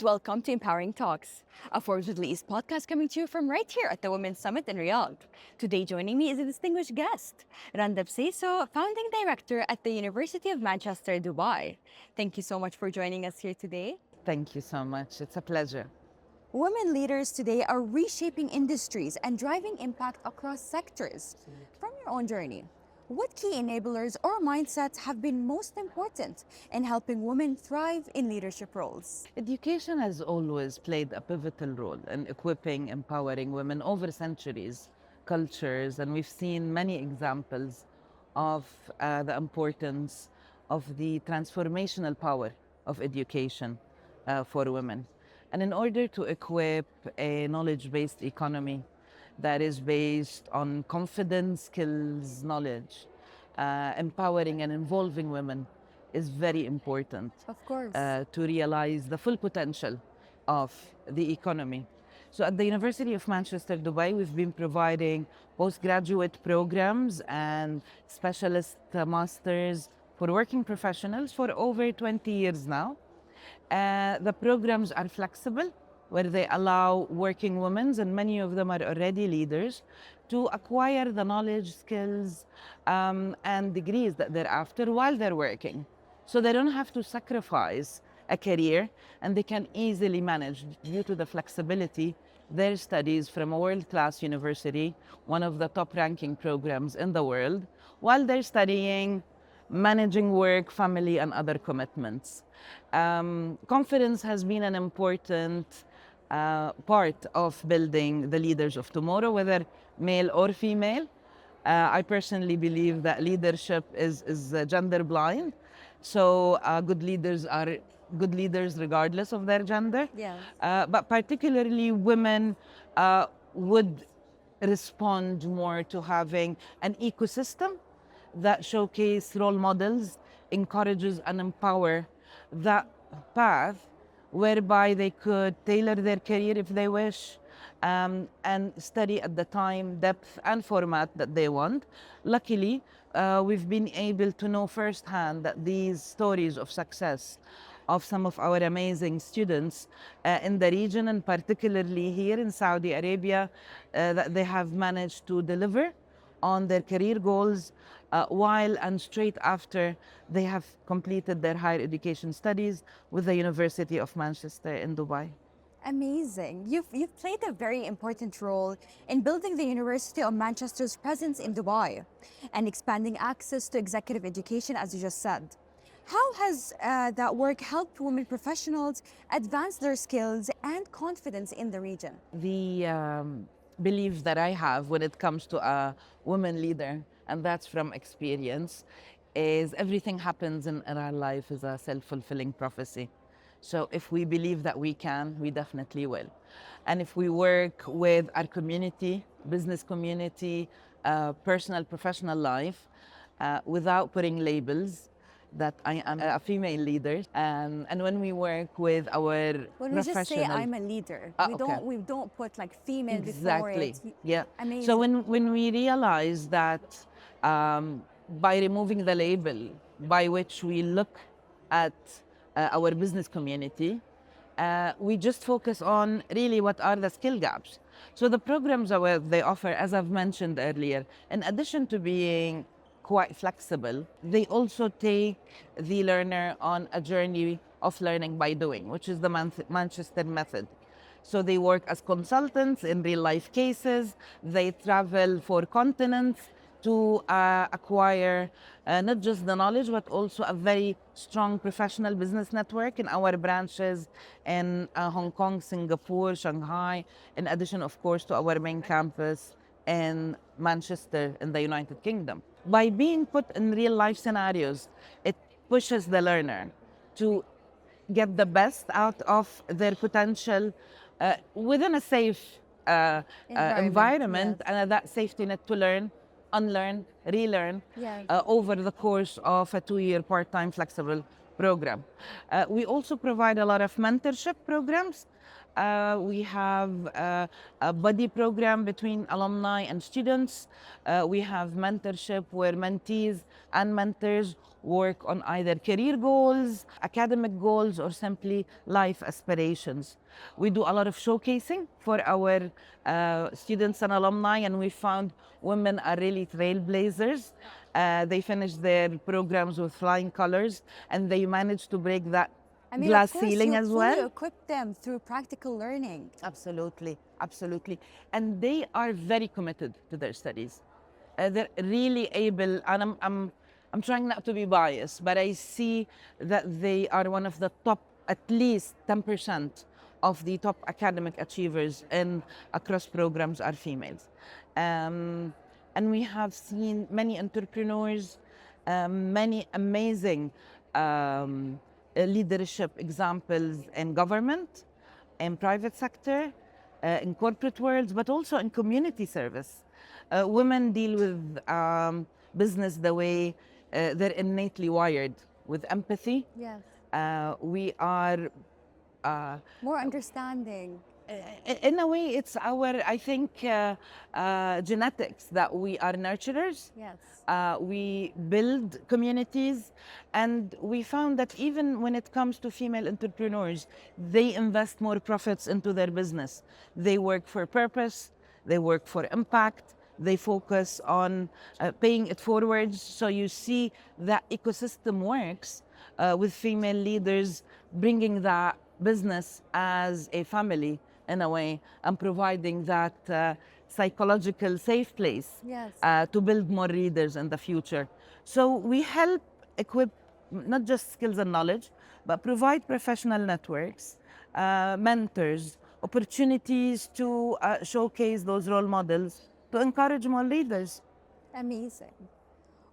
and welcome to Empowering Talks, a Forbes Middle East podcast coming to you from right here at the Women's Summit in Riyadh. Today joining me is a distinguished guest, Randa Bessiso, founding director at the University of Manchester, Dubai. Thank you so much for joining us here today. Thank you so much. It's a pleasure. Women leaders today are reshaping industries and driving impact across sectors. From your own journey, what key enablers or mindsets have been most important in helping women thrive in leadership roles? Education has always played a pivotal role in equipping, empowering women over centuries, cultures, and we've seen many examples of the importance of the transformational power of education for women. And in order to equip a knowledge-based economy that is based on confidence, skills, knowledge, empowering and involving women is very important. Of course. To realize the full potential of the economy. So at the University of Manchester, Dubai, we've been providing postgraduate programs and specialist masters for working professionals for over 20 years now. The programs are flexible, where they allow working women, and many of them are already leaders, to acquire the knowledge, skills, and degrees that they're after while they're working. So they don't have to sacrifice a career, and they can easily manage, due to the flexibility, their studies from a world-class university, one of the top-ranking programs in the world, while they're studying, managing work, family, and other commitments. Confidence has been an important part of building the leaders of tomorrow, whether male or female. I personally believe that leadership is gender blind. So good leaders are good leaders regardless of their gender. Yeah. But particularly women would respond more to having an ecosystem that showcase role models, encourages and empower that path whereby they could tailor their career if they wish, and study at the time, depth and format that they want. Luckily, we've been able to know firsthand that these stories of success of some of our amazing students in the region, and particularly here in Saudi Arabia, that they have managed to deliver on their career goals while and straight after they have completed their higher education studies with the University of Manchester in Dubai. Amazing. You've played a very important role in building the University of Manchester's presence in Dubai and expanding access to executive education, as you just said. How has that work helped women professionals advance their skills and confidence in the region? The belief that I have when it comes to a woman leader, and that's from experience, is everything happens in our life is a self-fulfilling prophecy. So if we believe that we can, we definitely will. And if we work with our community, business community, personal, professional life, without putting labels, that I am a female leader, and when we work with our When we just say I'm a leader, we don't put like female before it. Yeah. Amazing. So when we realize that by removing the label by which we look at our business community, we just focus on really what are the skill gaps. So the programs they offer, as I've mentioned earlier, in addition to being quite flexible, they also take the learner on a journey of learning by doing, which is the Manchester method. So they work as consultants in real life cases. They travel for continents to acquire not just the knowledge, but also a very strong professional business network in our branches in Hong Kong, Singapore, Shanghai, in addition, of course, to our main campus in Manchester in the United Kingdom. By being put in real life scenarios, it pushes the learner to get the best out of their potential within a safe environment, yes. And that safety net to learn, unlearn, relearn over the course of a 2-year part-time flexible program. We also provide a lot of mentorship programs We have a buddy program between alumni and students. We have mentorship where mentees and mentors work on either career goals, academic goals, or simply life aspirations. We do a lot of showcasing for our students and alumni, and we found women are really trailblazers. They finish their programs with flying colors, and they manage to break that I mean, glass of course, ceiling you as fully well. equip them through practical learning. Absolutely, absolutely. And they are very committed to their studies. They're really able, and I'm trying not to be biased, but I see that they are one of the top, at least 10% of the top academic achievers in across programs are females. And we have seen many entrepreneurs, many amazing leadership examples in government, in private sector, in corporate worlds, but also in community service. Women deal with business the way they're innately wired, with empathy. Yes. We are More understanding. in a way, it's our, I think, genetics that we are nurturers. Yes. We build communities, and we found that even when it comes to female entrepreneurs, they invest more profits into their business. They work for purpose, they work for impact, they focus on paying it forward. So you see that ecosystem works with female leaders bringing that business as a family in a way, and providing that psychological safe place Yes. to build more leaders in the future. So we help equip not just skills and knowledge, but provide professional networks, mentors, opportunities to showcase those role models to encourage more leaders. Amazing.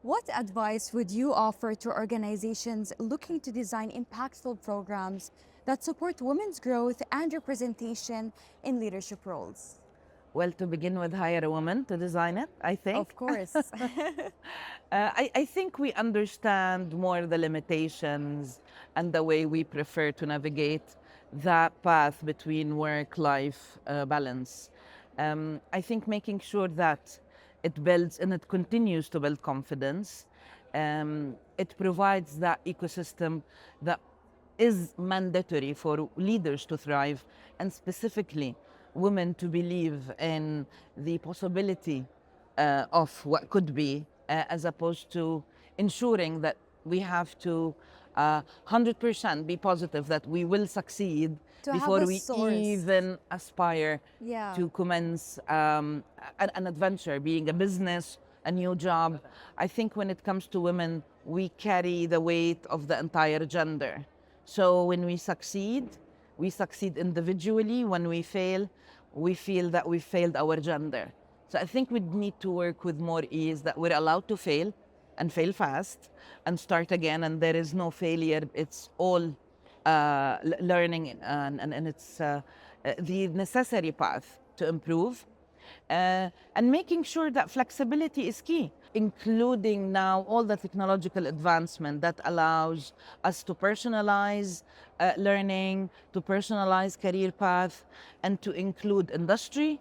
What advice would you offer to organizations looking to design impactful programs that support women's growth and representation in leadership roles? Well, to begin with, hire a woman to design it, I think. Of course. I think we understand more the limitations and the way we prefer to navigate that path between work-life balance. I think making sure that it builds and it continues to build confidence. It provides that ecosystem that is mandatory for leaders to thrive, and specifically women to believe in the possibility of what could be, as opposed to ensuring that we have to 100% be positive that we will succeed To have before a we source. even aspire Yeah. to commence an adventure, being a business, a new job. I think when it comes to women, we carry the weight of the entire gender. So when we succeed individually. When we fail, we feel that we failed our gender. So I think we need to work with more ease, that we're allowed to fail and fail fast and start again, and there is no failure. It's all learning, and it's the necessary path to improve. And making sure that flexibility is key, including now all the technological advancement that allows us to personalize learning, to personalize career path, and to include industry,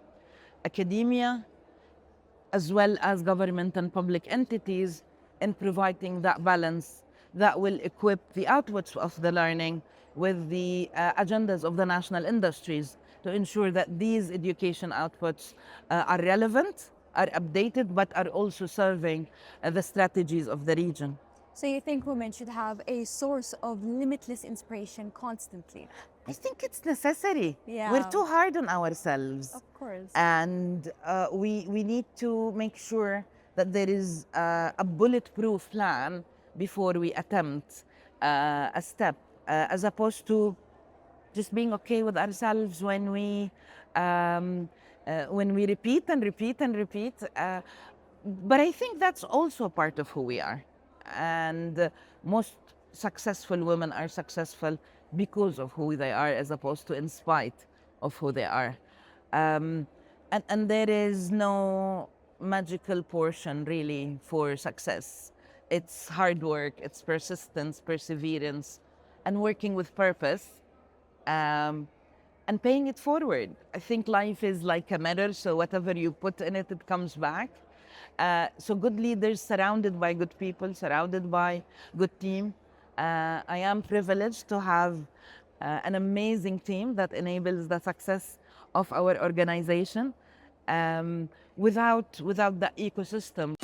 academia, as well as government and public entities in providing that balance that will equip the outputs of the learning with the agendas of the national industries to ensure that these education outputs are relevant, are updated, but are also serving the strategies of the region. So you think women should have a source of limitless inspiration constantly? I think it's necessary. Yeah. We're too hard on ourselves. Of course. And we need to make sure that there is a bulletproof plan before we attempt a step, as opposed to just being okay with ourselves when we repeat and repeat and repeat. But I think that's also part of who we are. And most successful women are successful because of who they are, as opposed to in spite of who they are. And there is no magical portion really for success. It's hard work, it's persistence, perseverance, and working with purpose. and paying it forward. I think life is like a mirror, so whatever you put in it, it comes back. So good leaders surrounded by good people, surrounded by good team. I am privileged to have an amazing team that enables the success of our organization. Without the ecosystem,